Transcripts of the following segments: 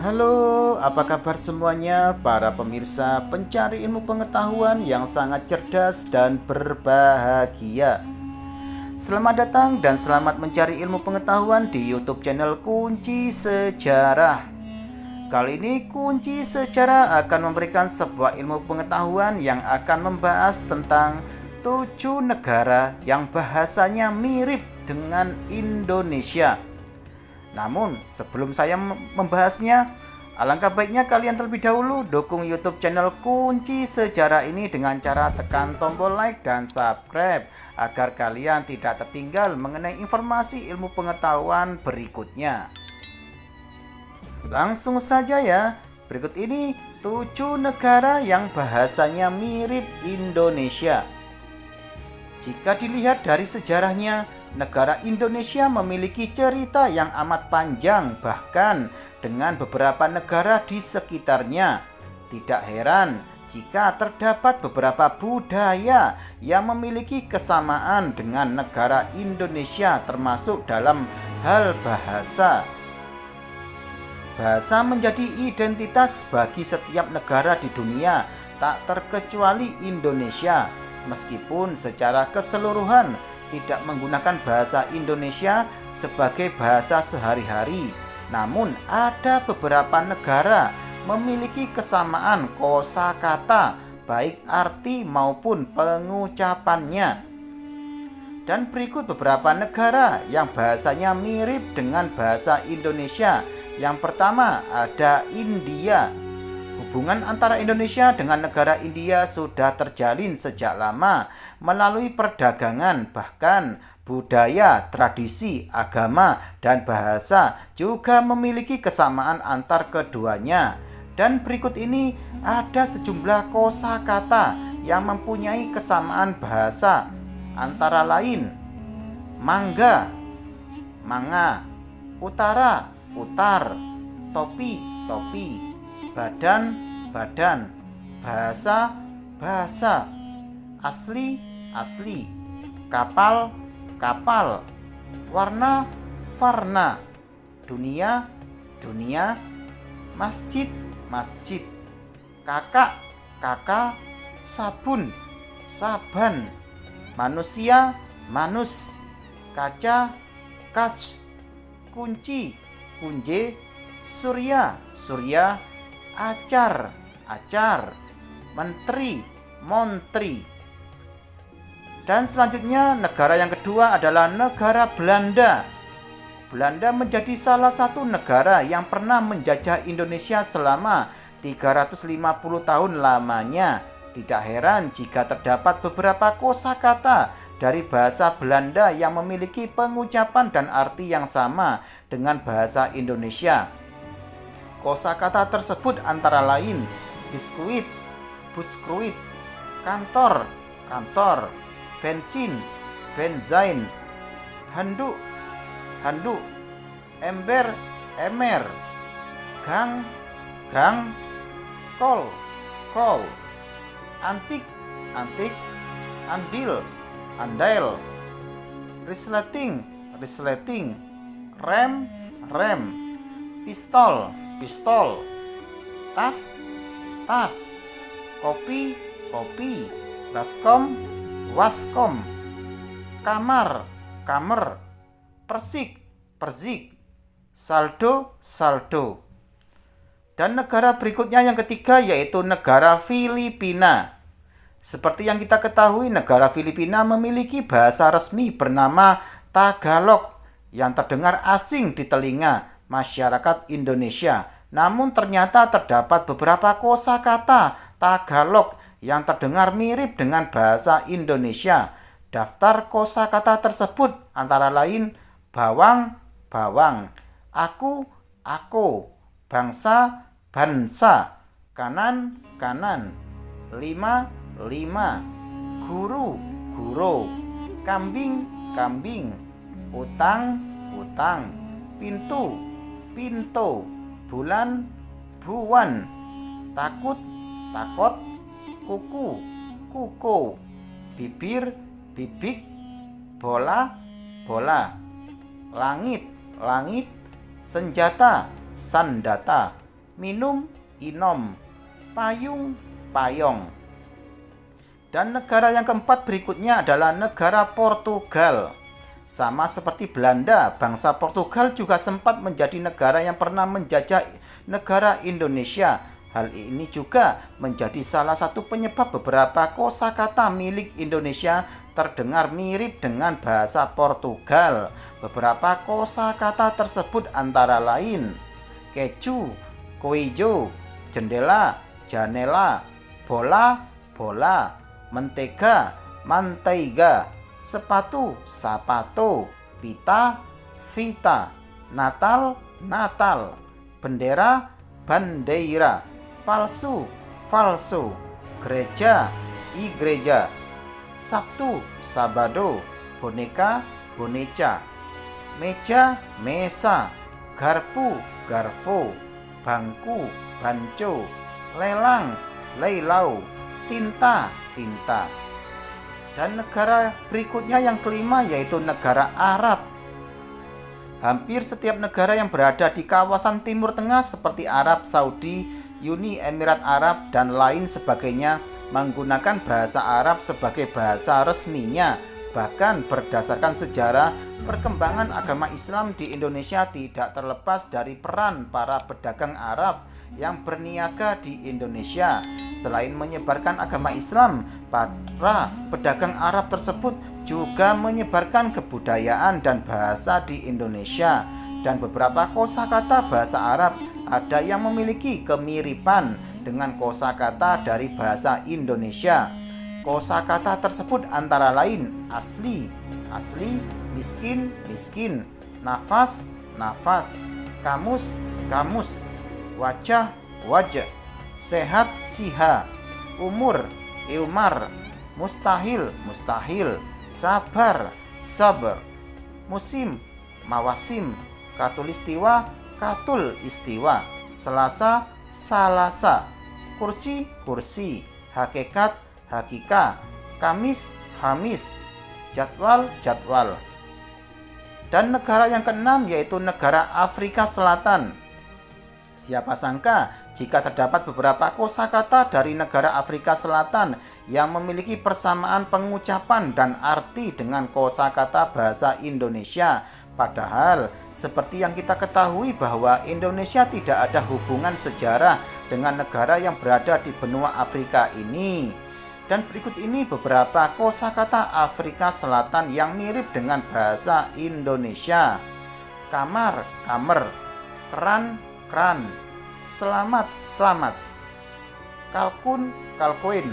Halo, apa kabar semuanya para pemirsa pencari ilmu pengetahuan yang sangat cerdas dan berbahagia. Selamat datang dan selamat mencari ilmu pengetahuan di YouTube channel Kunci Sejarah. Kali ini Kunci Sejarah akan memberikan sebuah ilmu pengetahuan yang akan membahas tentang 7 negara yang bahasanya mirip dengan Indonesia. Namun, sebelum saya membahasnya, alangkah baiknya kalian terlebih dahulu dukung YouTube channel Kunci Sejarah ini dengan cara tekan tombol like dan subscribe agar kalian tidak tertinggal mengenai informasi ilmu pengetahuan berikutnya. Langsung saja ya, berikut ini 7 negara yang bahasanya mirip Indonesia. Jika dilihat dari sejarahnya, negara Indonesia memiliki cerita yang amat panjang, bahkan dengan beberapa negara di sekitarnya. Tidak heran jika terdapat beberapa budaya yang memiliki kesamaan dengan negara Indonesia, termasuk dalam hal bahasa. Bahasa menjadi identitas bagi setiap negara di dunia, tak terkecuali Indonesia. Meskipun secara keseluruhan tidak menggunakan bahasa Indonesia sebagai bahasa sehari-hari, namun ada beberapa negara memiliki kesamaan kosakata baik arti maupun pengucapannya. Dan berikut beberapa negara yang bahasanya mirip dengan bahasa Indonesia. Yang pertama ada India. Hubungan antara Indonesia dengan negara India sudah terjalin sejak lama melalui perdagangan, bahkan budaya, tradisi, agama, dan bahasa juga memiliki kesamaan antar keduanya. Dan berikut ini ada sejumlah kosakata yang mempunyai kesamaan bahasa, antara lain mangga, manga, utara, utar, topi, topi, badan, badan, bahasa, bahasa, asli, asli, kapal, kapal, warna, warna, dunia, dunia, masjid, masjid, kakak, kakak, sabun, saban, manusia, manus, kaca, kac, kunci, kunje, surya, surya, acar, acar, menteri, montri. Dan selanjutnya negara yang kedua adalah negara Belanda. Belanda menjadi salah satu negara yang pernah menjajah Indonesia selama 350 tahun lamanya. Tidak heran jika terdapat beberapa kosakata dari bahasa Belanda yang memiliki pengucapan dan arti yang sama dengan bahasa Indonesia. Kosakata tersebut antara lain biskuit, buskruit, kantor, kantor, bensin, benzain, handuk, handuk, ember, emer, gang, gang, kol, kol, antik, antik, andil, andail, resleting, resleting, rem, rem, pistol, pistol, tas, tas, kopi, kopi, baskom, waskom, kamar, kamar, persik, persik, saldo, saldo. Dan negara berikutnya yang ketiga yaitu negara Filipina. Seperti yang kita ketahui, negara Filipina memiliki bahasa resmi bernama Tagalog yang terdengar asing di telinga masyarakat Indonesia. Namun ternyata terdapat beberapa kosakata Tagalog yang terdengar mirip dengan bahasa Indonesia. Daftar kosakata tersebut antara lain bawang, bawang, aku, aku, bangsa, bansa, kanan, kanan, lima, lima, guru, guru, kambing, kambing, utang, utang, pintu, pintu, bulan, buwan, takut, takot, kuku, kuku, bibir, bibik, bola, bola, langit, langit, senjata, sandata, minum, inom, payung, payong. Dan negara yang keempat berikutnya adalah negara Portugal. Sama seperti Belanda, bangsa Portugal juga sempat menjadi negara yang pernah menjajah negara Indonesia. Hal ini juga menjadi salah satu penyebab beberapa kosakata milik Indonesia terdengar mirip dengan bahasa Portugal. Beberapa kosakata tersebut antara lain keju, koijo, jendela, janela, bola, bola, mentega, manteiga, sepatu, sapato, pita, vita, Natal, Natal, bendera, bandeira, palsu, falso, gereja, igreja, Sabtu, sabado, boneka, boneca, meja, mesa, garpu, garfo, bangku, banco, lelang, leilau, tinta, tinta. Dan negara berikutnya yang kelima yaitu negara Arab. Hampir setiap negara yang berada di kawasan Timur Tengah seperti Arab Saudi, Uni Emirat Arab, dan lain sebagainya menggunakan bahasa Arab sebagai bahasa resminya. Bahkan berdasarkan sejarah, perkembangan agama Islam di Indonesia tidak terlepas dari peran para pedagang Arab yang berniaga di Indonesia. Selain menyebarkan agama Islam, para pedagang Arab tersebut juga menyebarkan kebudayaan dan bahasa di Indonesia. Dan beberapa kosakata bahasa Arab ada yang memiliki kemiripan dengan kosakata dari bahasa Indonesia. Kosakata tersebut antara lain asli, asli, miskin, miskin, nafas, nafas, kamus, kamus, wajah, wajah, sehat, siha, umur, ilmar, mustahil, mustahil, sabar, sabar, musim, mawasim, katulistiwa, katul istiwa, selasa, salasa, kursi, kursi, hakikat, hakika, kamis, hamis, jadwal, jadwal. Dan negara yang keenam yaitu negara Afrika Selatan. Siapa sangka jika terdapat beberapa kosakata dari negara Afrika Selatan yang memiliki persamaan pengucapan dan arti dengan kosakata bahasa Indonesia. Padahal seperti yang kita ketahui bahwa Indonesia tidak ada hubungan sejarah dengan negara yang berada di benua Afrika ini. Dan berikut ini beberapa kosakata Afrika Selatan yang mirip dengan bahasa Indonesia. Kamar, kamer, keran, kran, selamat, selamat, kalkun, kalkoin,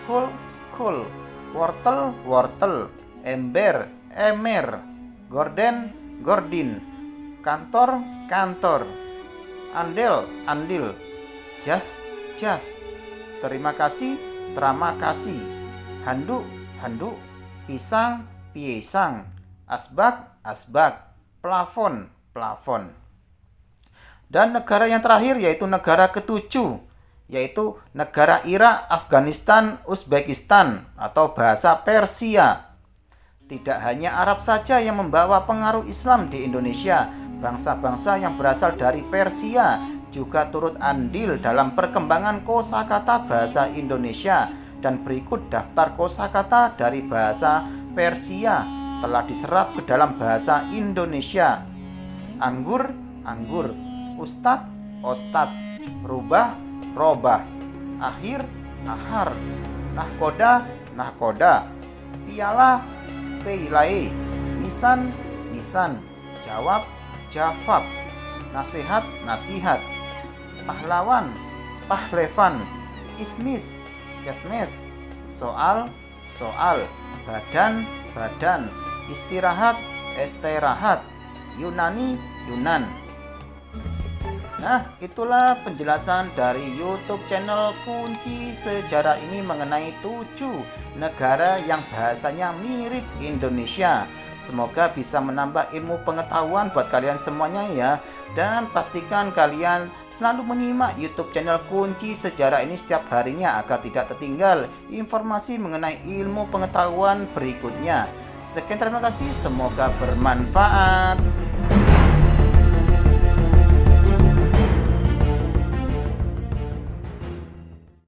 kul, kul, wortel, wortel, ember, emer, gorden, gordin, kantor, kantor, andel, andil, jas, jas, terima kasih, terima kasih, handuk, handuk, pisang, pisang, asbak, asbak, plafon, plafon. Dan negara yang terakhir yaitu negara ketujuh, yaitu negara Irak, Afghanistan, Uzbekistan atau bahasa Persia. Tidak hanya Arab saja yang membawa pengaruh Islam di Indonesia, bangsa-bangsa yang berasal dari Persia juga turut andil dalam perkembangan kosakata bahasa Indonesia. Dan berikut daftar kosakata dari bahasa Persia telah diserap ke dalam bahasa Indonesia. Anggur, anggur, ustad, ostad, rubah, robah, akhir, ahar, nahkoda, nahkoda, piala, peilae, nisan, nisan, jawab, jawab, nasihat, nasihat, pahlawan, pahlevan, ismis, kesmes, soal, soal, badan, badan, istirahat, istirahat, Yunani, Yunan. Nah, itulah penjelasan dari YouTube channel Kunci Sejarah ini mengenai 7 negara yang bahasanya mirip Indonesia. Semoga bisa menambah ilmu pengetahuan buat kalian semuanya ya. Dan pastikan kalian selalu menyimak YouTube channel Kunci Sejarah ini setiap harinya agar tidak tertinggal informasi mengenai ilmu pengetahuan berikutnya. Sekian, terima kasih, semoga bermanfaat.